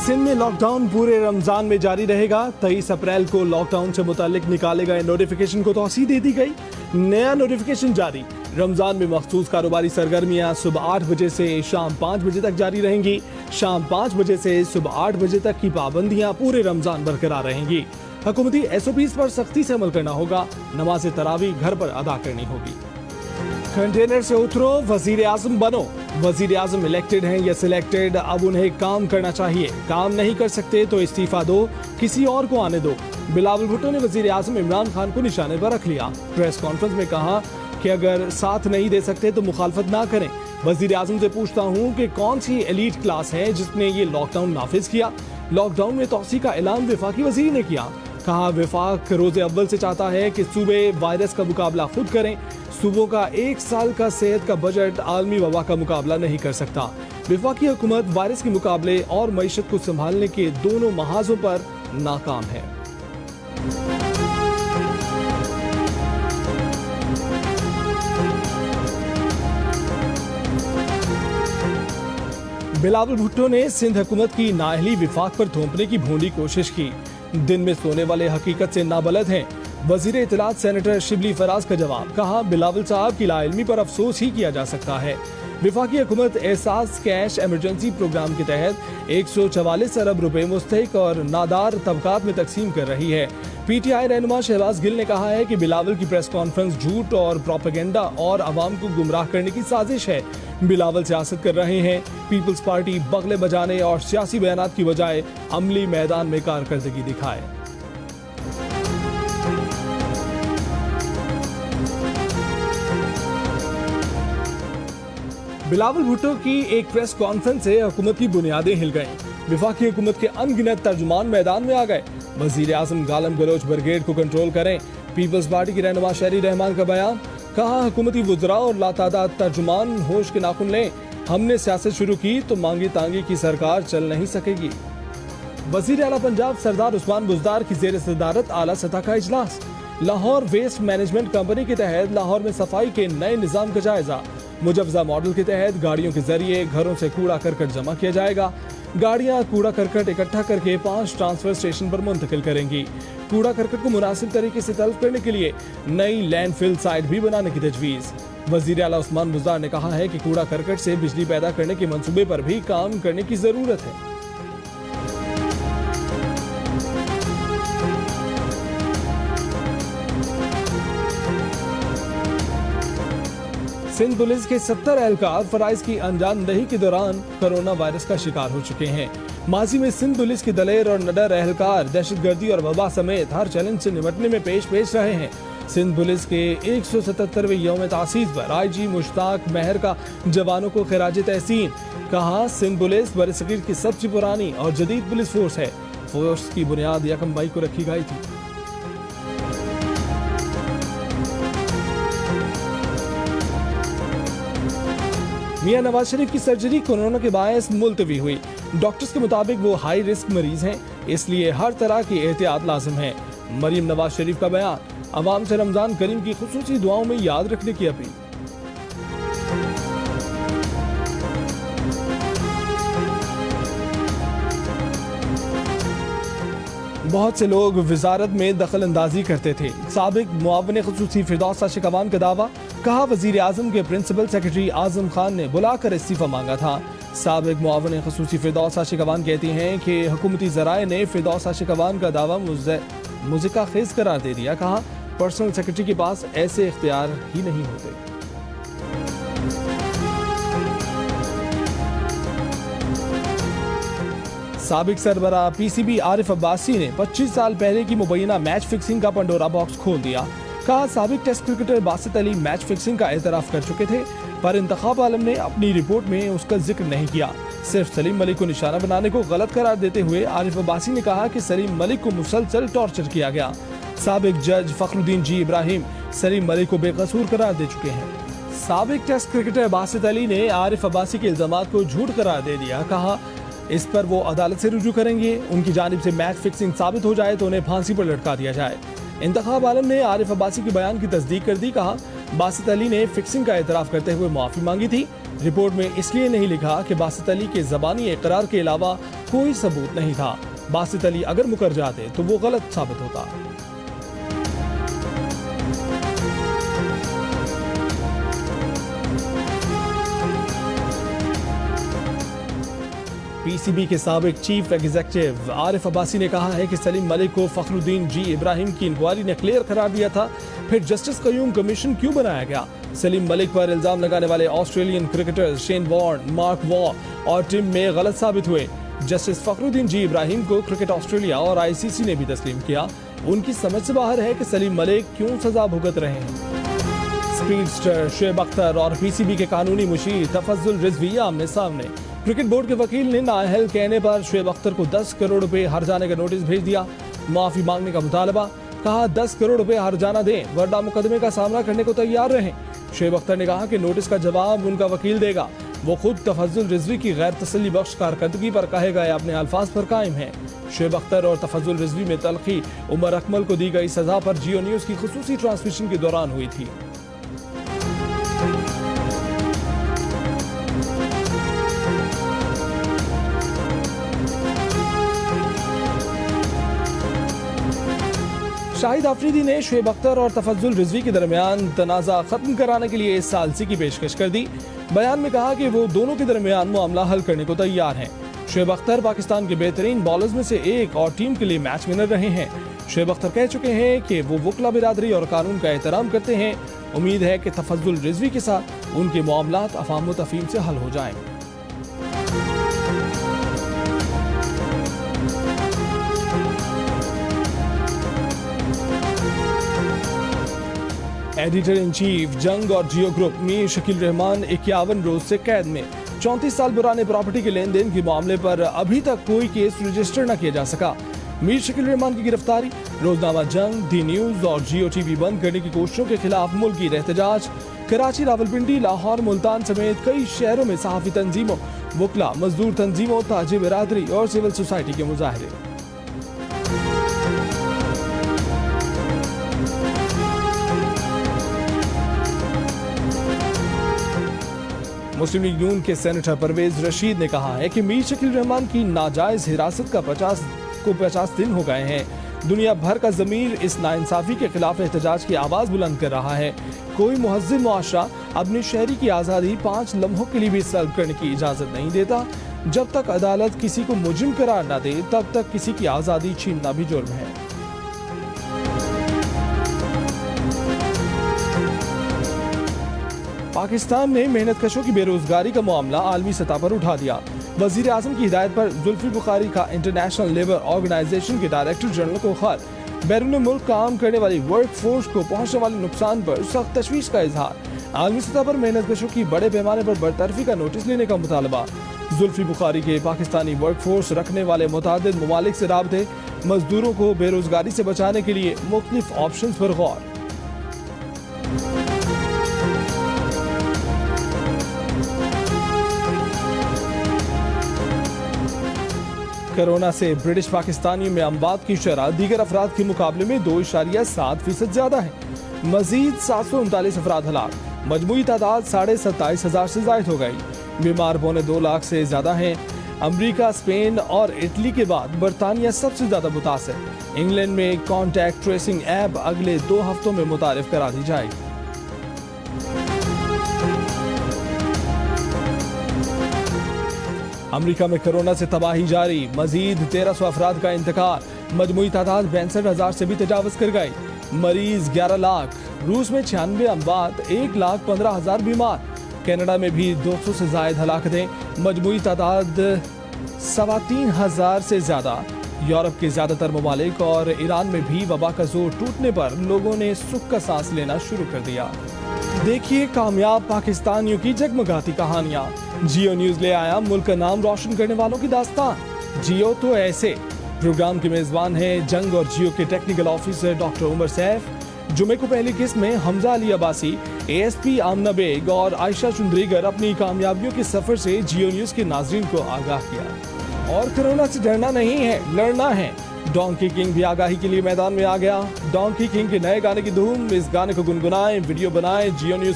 सिंध में लॉकडाउन पूरे रमजान में जारी रहेगा। 23 अप्रैल को लॉकडाउन से मुतालिक निकाले गए नोटिफिकेशन को तौसीह दे दी गई। नया नोटिफिकेशन जारी। रमजान में मखसूस कारोबारी सरगर्मियां सुबह 8 बजे से शाम 5 बजे तक जारी रहेंगी। शाम 5 बजे से सुबह 8 बजे तक की पाबंदियां पूरे रमजान बरकरार रहेंगी। हुकूमती SOPs पर सख्ती से अमल करना होगा। नमाज तरावी घर पर अदा करनी होगी। कंटेनर से उतरो, वजीर आजम बनो। वजीर आजम इलेक्टेड हैं या सिलेक्टेड, अब उन्हें काम करना चाहिए। काम नहीं कर सकते तो इस्तीफा दो, किसी और को आने दो। बिलावल भुट्टो ने वजीर आजम इमरान खान को निशाने पर रख लिया। प्रेस कॉन्फ्रेंस में कहा कि अगर साथ नहीं दे सकते तो मुखालफत ना करें। वजीर आजम से पूछता हूँ कि कौन सी एलीट क्लास है जिसने ये लॉकडाउन नाफिज किया। लॉकडाउन में तौसीह का ऐलान वफाकी वजीर ने किया। कहा वफाक रोजे अव्वल से चाहता है कि सूबे वायरस का मुकाबला खुद करें। सूबों का 1 साल का सेहत का बजट आलमी वबा का मुकाबला नहीं कर सकता। वफाकी हुकूमत वायरस के मुकाबले और मईशत को संभालने के दोनों महाजों पर नाकाम है। बिलावल भुट्टो ने सिंध हुकूमत की नाअहली विफाक पर थोपने की भोंडी कोशिश की। दिन में सोने वाले हकीकत से नाबलद हैं। वजीर इत्तलात सेनेटर शिबली फराज का जवाब। कहा बिलावल साहब की लाइल्मी पर अफसोस ही किया जा सकता है। वफाकी हुकूमत एहसास कैश एमरजेंसी प्रोग्राम के तहत 144 अरब रुपए मुस्तहिक और नादार तबकात में तकसीम कर रही है। PTI रहनुमा शहबाज गिल ने कहा है कि बिलावल की प्रेस कॉन्फ्रेंस झूठ और प्रोपेगेंडा और अवाम को गुमराह करने की साजिश है। बिलावल सियासत कर रहे हैं। पीपल्स पार्टी बगले बजाने और सियासी बयानात की बजाय अमली मैदान में कारकर्दगी दिखाए। बिलावल भुट्टो की एक प्रेस कॉन्फ्रेंस से हुकूमत की बुनियादें हिल गईं। वफाकी हुकूमत के अनगिनत तर्जुमान मैदान में आ गए। वजीर आजम गालम गलोच ब्रिगेड को कंट्रोल करें। पीपल्स पार्टी की रहनुमा शहरी रहमान का बयान। कहा हुकूमती वुज़रा और लातादाद तर्जुमान होश के नाखुन लें। हमने सियासत शुरू की तो मांगी तांगी की सरकार चल नहीं सकेगी। वजीर आला पंजाब सरदार उस्मान बुज़दार की ज़ेर सदारत आला सतह का इजलास। लाहौर वेस्ट मैनेजमेंट कंपनी के तहत लाहौर में सफाई के नए निज़ाम का जायजा। मुजवजा मॉडल के तहत गाड़ियों के जरिए घरों से कूड़ा करकट जमा किया जाएगा। गाड़ियां कूड़ा करकट इकट्ठा करके 5 ट्रांसफर स्टेशन पर मुंतकिल करेंगी। कूड़ा करकट को मुनासिब तरीके से तल्फ करने के लिए नई लैंडफिल साइट भी बनाने की तजवीज़। वज़ीर आला उस्मान बुज़दार ने कहा है कि कूड़ा करकट से बिजली पैदा करने के मंसूबे पर भी काम करने की जरूरत है। सिंध पुलिस के 70 एहलकार फराइज की अंजामदही के दौरान कोरोना वायरस का शिकार हो चुके हैं। माजी में सिंध पुलिस के दलेर और निडर एहलकार दहशतगर्दी और वबा समेत हर चैलेंज से निपटने में पेश रहे हैं। सिंध पुलिस के 177वें यौम तासीस पर IG मुश्ताक मेहर का जवानों को खिराज तहसीन। कहा सिंध पुलिस बरसगीर की सबसे पुरानी और जदीद पुलिस फोर्स है। फोर्स की बुनियाद 1 मई को रखी गई थी। मियां नवाज शरीफ की सर्जरी कोरोना के बायस मुलतवी हुई। डॉक्टर्स के मुताबिक वो हाई रिस्क मरीज हैं, इसलिए हर तरह की एहतियात लाजिम है। मरीम नवाज शरीफ का बयान। अवाम से रमजान करीम की खुसूसी दुआओं में याद रखने की अपील। बहुत से लोग वजारत में दखल अंदाजी करते थे। साबिक मुआविन खुसूसी फिरदौस आशिक अवान का दावा। कहा वजीर आजम के प्रिंसिपल सेक्रेटरी आजम खान ने बुलाकर इस्तीफा मांगा था। साबिक मुआविन खुसूसी फिरदौस आशिक अवान कहती हैं कि हुकूमती ज़राए ने फिरदौस आशिक अवान का दावा मुज़िका खेज करार दे दिया। कहा पर्सनल सेक्रेटरी के पास ऐसे इख्तियार ही नहीं होते। साबिक सरबरा PCB आरिफ अब्बासी ने 25 साल पहले की मुबैना मैच फिक्सिंग का पंडोरा बॉक्स खोल दिया। कहा साबिक test cricketer Basit Ali match fixing का एतराफ कर चुके थे, पर इंतखाब आलम ने अपनी रिपोर्ट में उसका जिक्र नहीं किया। सिर्फ सलीम मलिक को निशाना बनाने को गलत करार देते हुए आरिफ अब्बासी ने कहा कि सलीम मलिक को मुसलसल टॉर्चर किया गया। साबिक जज फखरुद्दीन जी इब्राहिम सलीम मलिक को बेकसूर करार दे चुके हैं। साबिक टेस्ट क्रिकेटर बासित अली ने आरिफ अब्बासी के इल्जामात को झूठ करार दे दिया। कहा इस पर वो अदालत से रुजू करेंगे। उनकी जानिब से मैच फिक्सिंग साबित हो जाए तो उन्हें फांसी पर लटका दिया जाए। इंतखाब आलम ने आरिफ अब्बासी के बयान की तस्दीक कर दी। कहा बासित अली ने फिक्सिंग का एतराफ करते हुए माफी मांगी थी। रिपोर्ट में इसलिए नहीं लिखा कि बासित अली के ज़बानी इकरार के अलावा कोई सबूत नहीं था। बासित अली अगर मुकर जाते तो वो गलत साबित होता। पीसीबी के साबिक चीफ एग्जीक्यूटिव आरिफ अब्बासी ने कहा है कि सलीम मलिक को फखरुद्दीन जी इब्राहिम की इंक्वायरी ने क्लियर करार दिया था, फिर जस्टिस कयूम कमीशन क्यों बनाया गया। सलीम मलिक पर इल्जाम लगाने वाले Australian cricketers Shane Warne, Mark Waugh और टिम में गलत साबित हुए। जस्टिस फखरुद्दीन जी इब्राहिम को क्रिकेट ऑस्ट्रेलिया और आईसीसी ने भी तस्लीम किया। उनकी समझ से बाहर है कि सलीम मलिक क्यों सजा भुगत रहे हैं। स्पीडस्टर शुएब अख्तर और पीसीबी के कानूनी मुशीर तफज्जुल रिजवी आमने सामने। क्रिकेट बोर्ड के वकील ने नाअहल कहने पर शुएब अख्तर को 10 करोड़ रुपए हर्जाने का नोटिस भेज दिया। माफी मांगने का मुतालबा, कहा 10 करोड़ रुपए हर्जाना दें वरना मुकदमे का सामना करने को तैयार रहें। शुएब अख्तर ने कहा कि नोटिस का जवाब उनका वकील देगा। वो खुद तफज्जुल रिजवी की गैर तसल्ली बख्श कारकर्दगी पर कहे गए अपने अल्फाज पर कायम है। शुएब अख्तर और तफज्जुल रिजवी में तलखी उमर अकमल को दी गई सजा पर जियो न्यूज की खुसूसी ट्रांसमिशन के दौरान हुई थी। शाहिद आफरीदी ने शुएब अख्तर और तफज्जुल रिजवी के दरमियान तनाज़ा खत्म कराने के लिए इस सालसी की पेशकश कर दी। बयान में कहा कि वो दोनों के दरमियान मामला हल करने को तैयार हैं। शुएब अख्तर पाकिस्तान के बेहतरीन बॉलर्स में से एक और टीम के लिए मैच विनर रहे हैं। शुएब अख्तर कह चुके हैं कि वो वकला बिरादरी और कानून का एहतराम करते हैं। उम्मीद है कि तफज्जुल रिजवी के साथ उनके मामलात अफाम व तफहीम से हल हो जाएं। एडिटर इन चीफ जंग और जियो ग्रुप मीर शकील रहमान 51 रोज से कैद में। 34 साल पुराने प्रॉपर्टी के लेन देन के मामले पर अभी तक कोई केस रजिस्टर न किया जा सका। मीर शकील रहमान की गिरफ्तारी, रोजनामा जंग, दी न्यूज और जियो टीवी बंद करने की कोशिशों के खिलाफ मुल्की एहतजाज। कराची, रावलपिंडी, लाहौर, मुल्तान समेत कई शहरों में सहाफी तंजीमों, वकला, मजदूर तंजीमों, ताजिर बिरादरी और सिविल सोसाइटी के मुजाहरे। मुस्लिम लीग नून के सेनेटर परवेज रशीद ने कहा है कि मीर शकील रहमान की नाजायज हिरासत का 50 दिन हो गए हैं। दुनिया भर का ज़मीर इस नाइंसाफी के खिलाफ एहतजाज की आवाज़ बुलंद कर रहा है। कोई मुहज़्ज़िब मुआशरा अपने शहरी की आज़ादी 5 लम्हों के लिए भी सल्ब करने की इजाज़त नहीं देता। जब तक अदालत किसी को मुजरिम करार न दे तब तक किसी की आज़ादी छीनना भी जुर्म है। पाकिस्तान ने मेहनतकशों की बेरोजगारी का मामला आलमी सतह पर उठा दिया। वजीर आजम की हिदायत पर जुल्फी बुखारी का इंटरनेशनल लेबर ऑर्गेनाइजेशन के डायरेक्टर जनरल को खत, बैरून मुल्क काम करने वाली वर्क फोर्स को पहुंचने वाले नुकसान पर सख्त तशवीश का इजहार। आलमी सतह पर मेहनतकशों की बड़े पैमाने पर बरतरफी का नोटिस लेने का मुतालबा। जुल्फी बुखारी के पाकिस्तानी वर्क फोर्स रखने वाले मुतादिद ममालिक से राबते, मजदूरों को बेरोजगारी से बचाने के लिए मुख्तलिफ ऑप्शन पर गौर। कोरोना से ब्रिटिश पाकिस्तानियों में अमवात की शरह दीगर अफराद के मुकाबले में 2.7% ज्यादा है। मजीद 739 अफराद हलाक, मजमूई तादाद 27,500 से जायद हो गई। बीमार 2.25 लाख से ज्यादा हैं। अमरीका, स्पेन और इटली के बाद बरतानिया सबसे ज्यादा मुतासर। इंग्लैंड में कॉन्टैक्ट ट्रेसिंग ऐप अगले 2 हफ्तों में मुतारिफ करा दी जाएगी। अमरीका में कोरोना से तबाही जारी, मजीद 1300 अफराद का इंतकाल, मजमूई तादाद 62,000 से भी तजावज कर गई। मरीज 11 लाख। रूस में 96 अमवात, 1,15,000 बीमार। कनाडा में भी 200 से जायद हलाकतें, मजमूई तादाद 3,500 से ज्यादा। यूरोप के ज्यादातर ममालिक और ईरान में भी वबा का जोर टूटने पर लोगों ने सुख का सांस लेना शुरू कर दिया। देखिए कामयाब पाकिस्तानियों की जगमगाती कहानियां। जियो न्यूज ले आया मुल्क का नाम रोशन करने वालों की दास्तान। जियो तो ऐसे। प्रोग्राम के मेजबान हैं जंग और जियो के technical officer doctor Umar Saif. जुमे को पहली किस्त में हमजा अली अब्बासी, एएसपी आमना बेग और आयशा चुंदरीगर अपनी कामयाबियों के सफर से जियो न्यूज के नाजरीन को आगाह किया। और कोरोना से डरना नहीं है, लड़ना है। डोंकी किंग भी आगाही के लिए मैदान में आ गया। डोंकी किंग के नए गाने की धूम, इस गाने को गुनगुनाएं, वीडियो बनाएं, जियो न्यूज